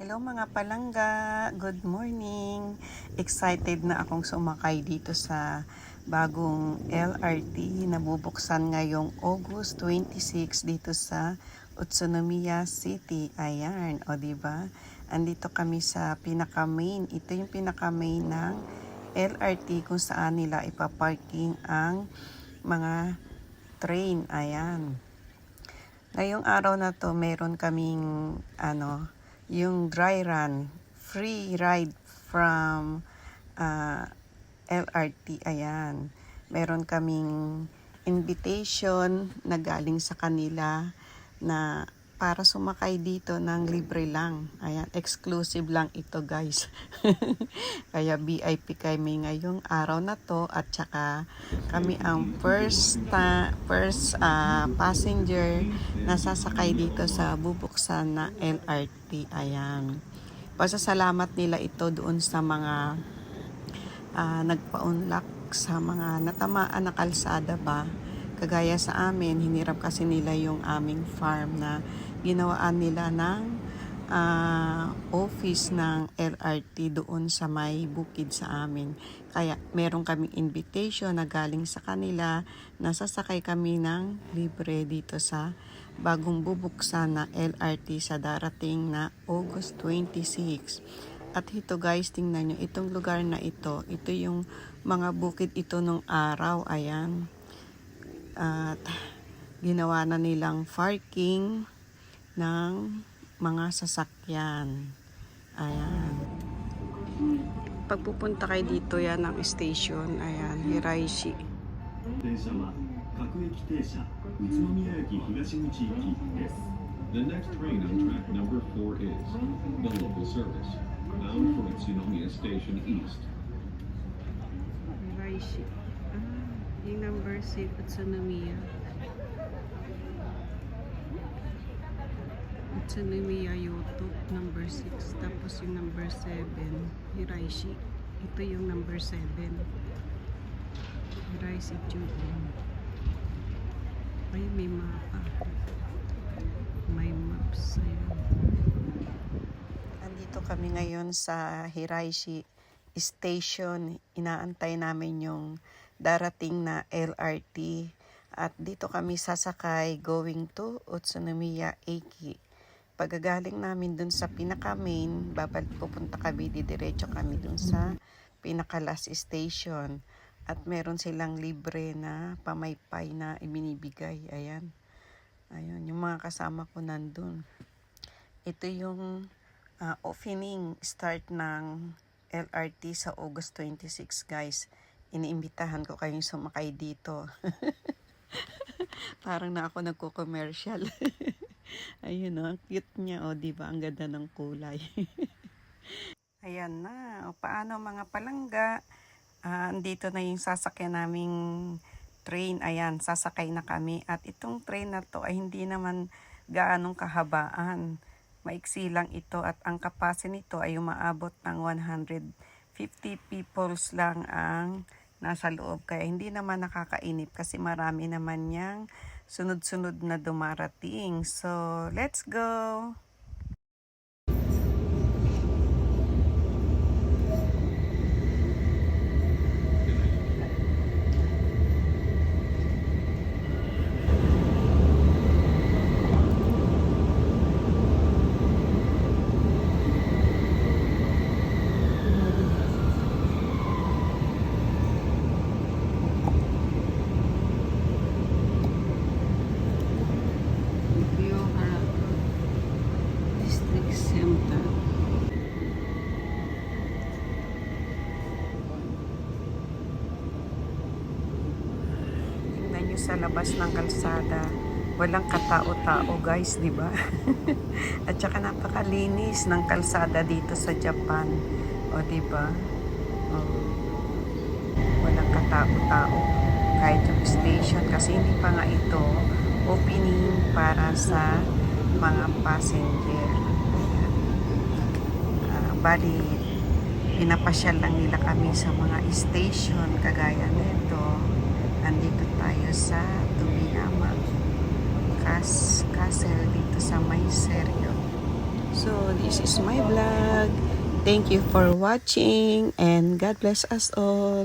Hello mga palangga, good morning. Excited na akong sumakay dito sa bagong LRT na bubuksan ngayong August 26 dito sa Utsunomiya City. Ayan, o diba? Andito kami sa pinaka-main. Ito yung pinaka-main ng LRT kung saan nila ipaparking ang mga train. Ayan. Ngayong araw na to, meron kaming yung dry run, free ride from LRT. Ayan. Meron kaming invitation na galing sa kanila na para sumakay dito ng libre lang. Ayan, exclusive lang ito guys. Kaya VIP kami ngayong araw na to at saka kami ang first passenger na sasakay dito sa bubuksan na LRT. Ayan. Pasasalamat nila ito doon sa mga nagpa-unlock sa mga natamaan na kalsada ba. Kagaya sa amin, hinirap kasi nila yung aming farm na ginawaan nila ng office ng LRT doon sa may bukid sa amin. Kaya meron kaming invitation na galing sa kanila na sasakay kami ng libre dito sa bagong bubuksan na LRT sa darating na August 26. At ito guys, tingnan nyo, itong lugar na ito yung mga bukid ito nung araw. Ayan. At ginawa na nilang parking ng mga sasakyan. Ayan. Pagpupunta kayo dito, yan ang station. Ayan, Hiraishi. The next train on track number 4 is the local service, bound from Utsunomiya Station East. Hiraishi. Yung number 6, Utsunomiya. Utsunomiya Yoto, number 6. Tapos yung number 7, Hiraishi. Ito yung number 7. Hiraishi Juon. Ay, may mapa. May maps. Ayun. Andito kami ngayon sa Hiraishi Station. Inaantay namin yung darating na LRT. At dito kami sasakay going to Utsunomiya Eki. Pagagaling namin dun sa pinaka-main, pupunta kami, didiretso kami dun sa pinaka-last station. At meron silang libre na pamaypay na ibinibigay. Ayan. Ayun, yung mga kasama ko nandun. Ito yung opening start ng LRT sa August 26, guys. Iniimbitahan ko kayong sumakay dito. Parang na ako nagko-commercial. Ayun o, ang cute niya o, diba? Ang ganda ng kulay. Ayan na. O, paano mga palangga? Andito na yung sasakyan naming train. Ayan, sasakay na kami. At itong train na to ay hindi naman gaanong kahabaan. Maiksi lang ito at ang capacity nito ay umaabot ng 150 peoples lang ang nasa loob. Kaya hindi naman nakakainip kasi marami naman niyang sunod-sunod na dumarating. So, let's go! Sa labas ng kalsada, walang katao-tao guys, di ba? At saka napakalinis ng kalsada dito sa Japan, o di ba? Walang katao-tao kahit yung station kasi hindi pa nga ito opening para sa mga passenger. Bali, pinapasyal lang nila kami sa mga station kagaya nito. Andito tayo sa Tomiyama Castle dito sa May Seryo. So, this is my vlog. Thank you for watching and God bless us all.